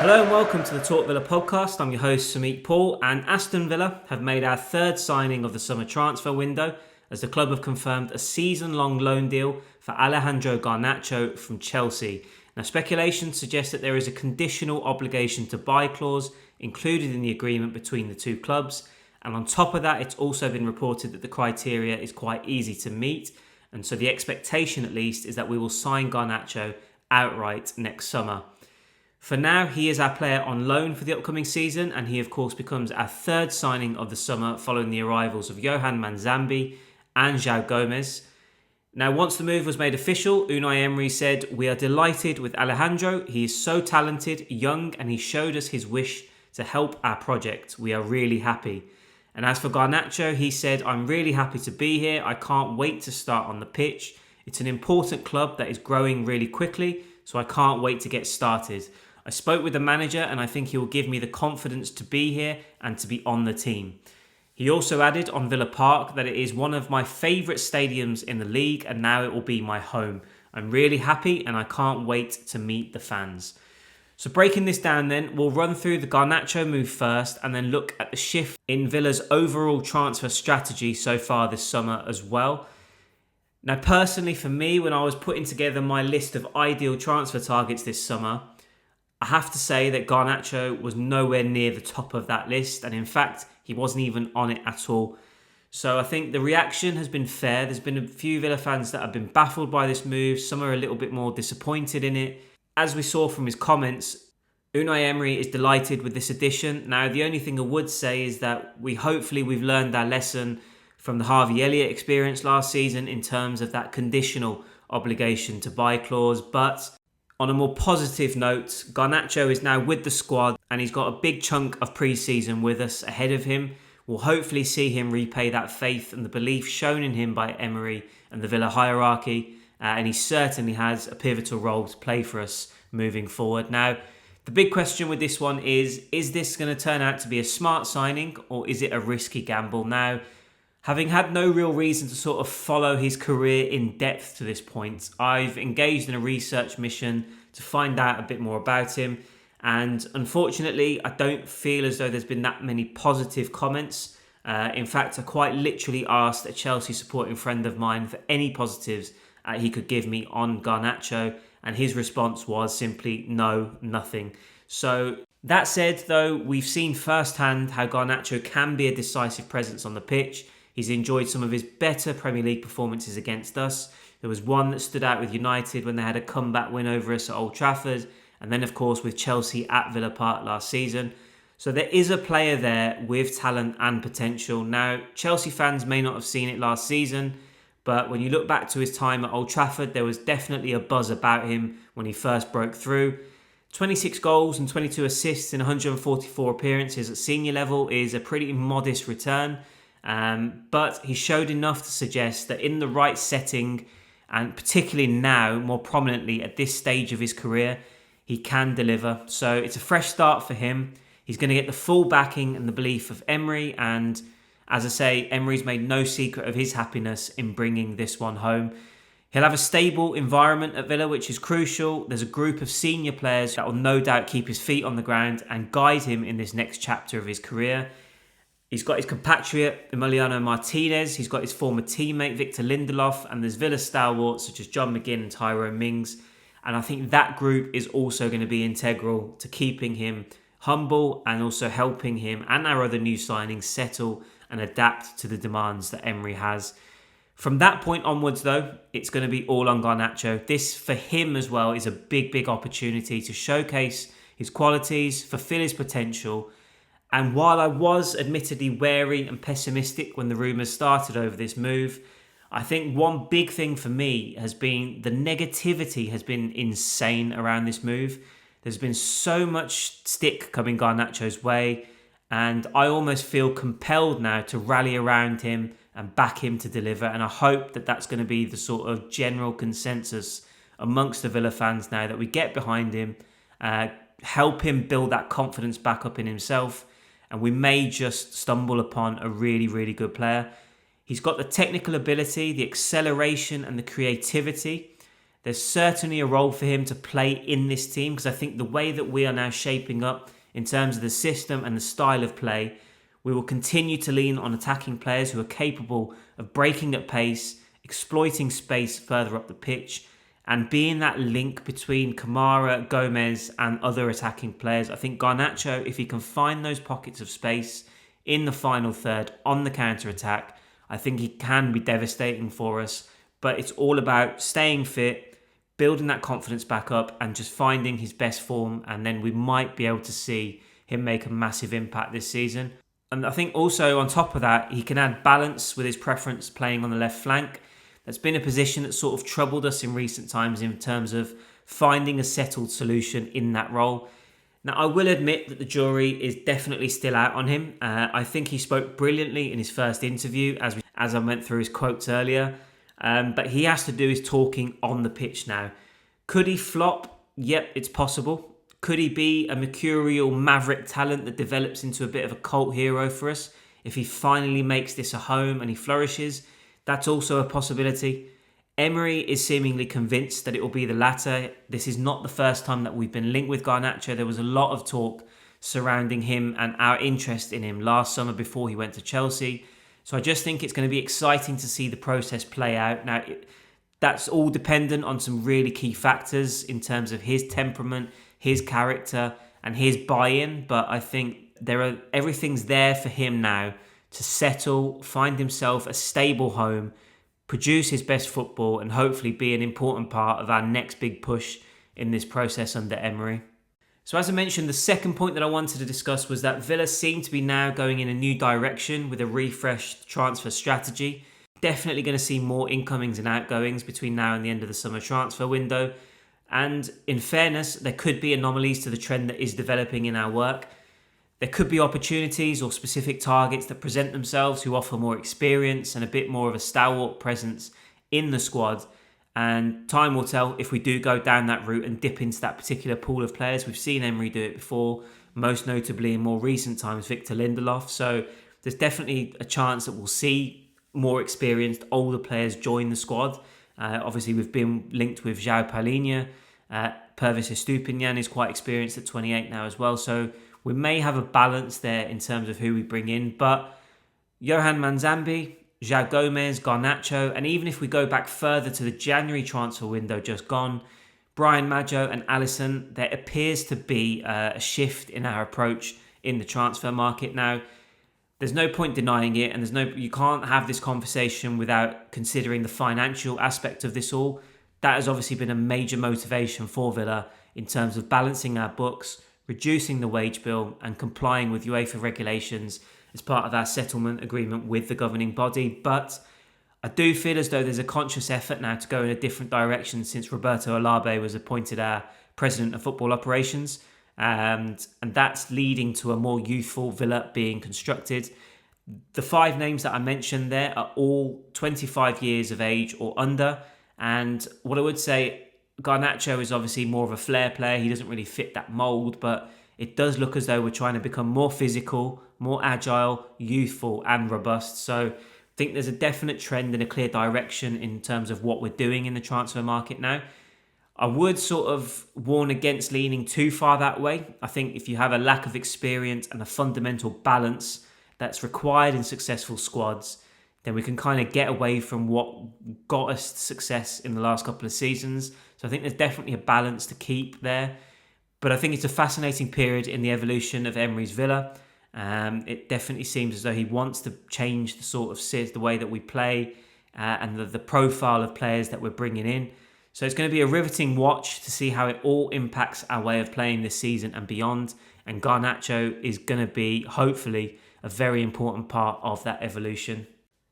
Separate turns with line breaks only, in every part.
Hello and welcome to the Talk Villa podcast. I'm your host Samit Paul, and Aston Villa have made our third signing of the summer transfer window as the club have confirmed a season-long loan deal for Alejandro Garnacho from Chelsea. Now, speculation suggests that there is a conditional obligation to buy clause included in the agreement between the two clubs, and on top of that, it's also been reported that the criteria is quite easy to meet, and so the expectation at least is that we will sign Garnacho outright next summer. For now, he is our player on loan for the upcoming season, and he of course becomes our third signing of the summer following the arrivals of Johan Mazambi and Joao Gomes. Now, once the move was made official, Unai Emery said, "We are delighted with Alejandro. He is so talented, young, and he showed us his wish to help our project. We are really happy." And as for Garnacho, he said, "I'm really happy to be here. I can't wait to start on the pitch. It's an important club that is growing really quickly, so I can't wait to get started. I spoke with the manager and I think he will give me the confidence to be here and to be on the team." He also added on Villa Park that it is one of my favourite stadiums in the league and now it will be my home. I'm really happy and I can't wait to meet the fans. So breaking this down then, we'll run through the Garnacho move first and then look at the shift in Villa's overall transfer strategy so far this summer as well. Now personally for me, when I was putting together my list of ideal transfer targets this summer, I have to say that Garnacho was nowhere near the top of that list, and in fact, he wasn't even on it at all. So I think the reaction has been fair. There's been a few Villa fans that have been baffled by this move. Some are a little bit more disappointed in it. As we saw from his comments, Unai Emery is delighted with this addition. Now, the only thing I would say is that we've learned our lesson from the Harvey Elliott experience last season in terms of that conditional obligation to buy clause, but on a more positive note, Garnacho is now with the squad and he's got a big chunk of pre-season with us ahead of him. We'll hopefully see him repay that faith and the belief shown in him by Emery and the Villa hierarchy, and he certainly has a pivotal role to play for us moving forward. Now, the big question with this one is this going to turn out to be a smart signing or is it a risky gamble? Now, having had no real reason to sort of follow his career in depth to this point, I've engaged in a research mission to find out a bit more about him. And unfortunately, I don't feel as though there's been that many positive comments. In fact, I quite literally asked a Chelsea supporting friend of mine for any positives he could give me on Garnacho. And his response was simply no, nothing. So that said, though, we've seen firsthand how Garnacho can be a decisive presence on the pitch. He's enjoyed some of his better Premier League performances against us. There was one that stood out with United when they had a comeback win over us at Old Trafford. And then, of course, with Chelsea at Villa Park last season. So there is a player there with talent and potential. Now, Chelsea fans may not have seen it last season, but when you look back to his time at Old Trafford, there was definitely a buzz about him when he first broke through. 26 goals and 22 assists in 144 appearances at senior level is a pretty modest return. But he showed enough to suggest that in the right setting, and particularly now, more prominently at this stage of his career, he can deliver. So it's a fresh start for him. He's going to get the full backing and the belief of Emery. And as I say, Emery's made no secret of his happiness in bringing this one home. He'll have a stable environment at Villa, which is crucial. There's a group of senior players that will no doubt keep his feet on the ground and guide him in this next chapter of his career. He's got his compatriot Emiliano Martinez, he's got his former teammate Victor Lindelof, and there's Villa stalwarts such as John McGinn and Tyrone Mings. And I think that group is also going to be integral to keeping him humble and also helping him and our other new signings settle and adapt to the demands that Emery has. From that point onwards, though, it's going to be all on Garnacho. This, for him as well, is a big, big opportunity to showcase his qualities, fulfill his potential. And while I was admittedly wary and pessimistic when the rumours started over this move, I think one big thing for me has been the negativity has been insane around this move. There's been so much stick coming Garnacho's way, and I almost feel compelled now to rally around him and back him to deliver. And I hope that that's going to be the sort of general consensus amongst the Villa fans now, that we get behind him, help him build that confidence back up in himself. And we may just stumble upon a really, really good player. He's got the technical ability, the acceleration and the creativity There's certainly a role for him to play in this team, because I think the way that we are now shaping up in terms of the system and the style of play, we will continue to lean on attacking players who are capable of breaking at pace, exploiting space further up the pitch, and being that link between Kamara, Gomes and other attacking players. I think Garnacho, if he can find those pockets of space in the final third on the counter-attack, I think he can be devastating for us. But it's all about staying fit, building that confidence back up and just finding his best form, and then we might be able to see him make a massive impact this season. And I think also on top of that, he can add balance with his preference playing on the left flank. That's been a position that sort of troubled us in recent times in terms of finding a settled solution in that role. Now, I will admit that the jury is definitely still out on him. I think he spoke brilliantly in his first interview, as I went through his quotes earlier. But he has to do his talking on the pitch now. Could he flop? Yep, it's possible. Could he be a mercurial maverick talent that develops into a bit of a cult hero for us if he finally makes this a home and he flourishes? That's also a possibility. Emery is seemingly convinced that it will be the latter. This is not the first time that we've been linked with Garnacho. There was a lot of talk surrounding him and our interest in him last summer before he went to Chelsea. So I just think it's going to be exciting to see the process play out. Now, that's all dependent on some really key factors in terms of his temperament, his character and his buy-in. But I think everything's there for him now to settle, find himself a stable home, produce his best football and hopefully be an important part of our next big push in this process under Emery. So as I mentioned, the second point that I wanted to discuss was that Villa seem to be now going in a new direction with a refreshed transfer strategy. Definitely going to see more incomings and outgoings between now and the end of the summer transfer window. And in fairness, there could be anomalies to the trend that is developing in our work. There could be opportunities or specific targets that present themselves who offer more experience and a bit more of a stalwart presence in the squad. And time will tell if we do go down that route and dip into that particular pool of players. We've seen Emery do it before, most notably in more recent times, Victor Lindelof. So there's definitely a chance that we'll see more experienced, older players join the squad. Obviously, we've been linked with Joao Palhinha. Pervis Estupiñán is quite experienced at 28 now as well. So we may have a balance there in terms of who we bring in. But Johan Mazambi, Joao Gomes, Garnacho, and even if we go back further to the January transfer window just gone, Brian Maggio and Alisson, there appears to be a shift in our approach in the transfer market now. There's no point denying it, and you can't have this conversation without considering the financial aspect of this all. That has obviously been a major motivation for Villa in terms of balancing our books, reducing the wage bill and complying with UEFA regulations as part of our settlement agreement with the governing body. But I do feel as though there's a conscious effort now to go in a different direction since Roberto Alabe was appointed our President of Football Operations. And that's leading to a more youthful Villa being constructed. The 5 names that I mentioned there are all 25 years of age or under. And what I would say, Garnacho is obviously more of a flair player. He doesn't really fit that mould, but it does look as though we're trying to become more physical, more agile, youthful and robust. So I think there's a definite trend and a clear direction in terms of what we're doing in the transfer market now. I would sort of warn against leaning too far that way. I think if you have a lack of experience and a fundamental balance that's required in successful squads, then we can kind of get away from what got us success in the last couple of seasons. So I think there's definitely a balance to keep there. But I think it's a fascinating period in the evolution of Emery's Villa. It definitely seems as though he wants to change the way that we play and the profile of players that we're bringing in. So it's going to be a riveting watch to see how it all impacts our way of playing this season and beyond. And Garnacho is going to be, hopefully, a very important part of that evolution.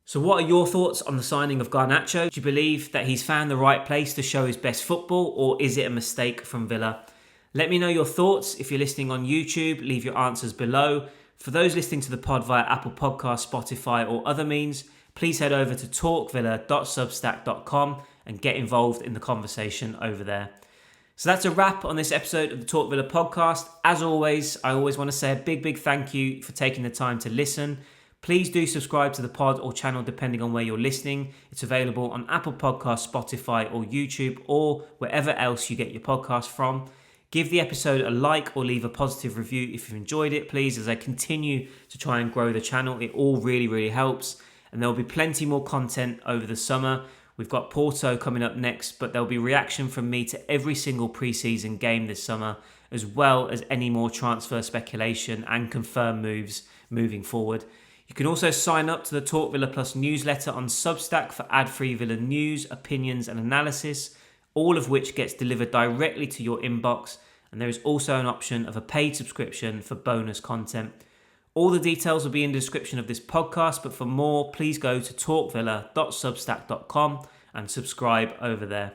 So what are your thoughts on the signing of Garnacho? Do you believe that he's found the right place to show his best football, or is it a mistake from Villa? Let me know your thoughts. If you're listening on YouTube, leave your answers below. For those listening to the pod via Apple Podcasts, Spotify or other means, please head over to talkvilla.substack.com and get involved in the conversation over there. So that's a wrap on this episode of the Talk Villa podcast. As always, I always want to say a big thank you for taking the time to listen. Please do subscribe to the pod or channel depending on where you're listening. It's available on Apple Podcasts, Spotify or YouTube or wherever else you get your podcast from. Give the episode a like or leave a positive review if you've enjoyed it, please, as I continue to try and grow the channel. It all really helps. And there will be plenty more content over the summer. We've got Porto coming up next, but there'll be reaction from me to every single pre-season game this summer, as well as any more transfer speculation and confirmed moves moving forward. You can also sign up to the Talk Villa Plus newsletter on Substack for ad-free Villa news, opinions and analysis, all of which gets delivered directly to your inbox. And there is also an option of a paid subscription for bonus content. All the details will be in the description of this podcast, but for more, please go to talkvilla.substack.com and subscribe over there.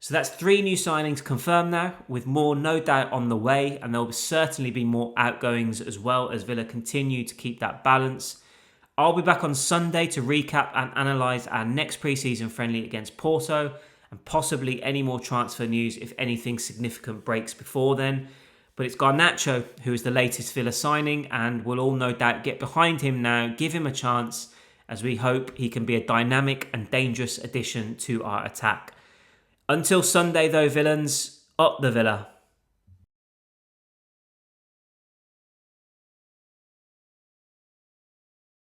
So that's 3 new signings confirmed now, with more no doubt on the way, and there will certainly be more outgoings as well as Villa continue to keep that balance. I'll be back on Sunday to recap and analyse our next pre-season friendly against Porto, and possibly any more transfer news if anything significant breaks before then. But it's Garnacho who is the latest Villa signing, and we'll all no doubt get behind him now, give him a chance, as we hope he can be a dynamic and dangerous addition to our attack. Until Sunday though, villains, up the Villa.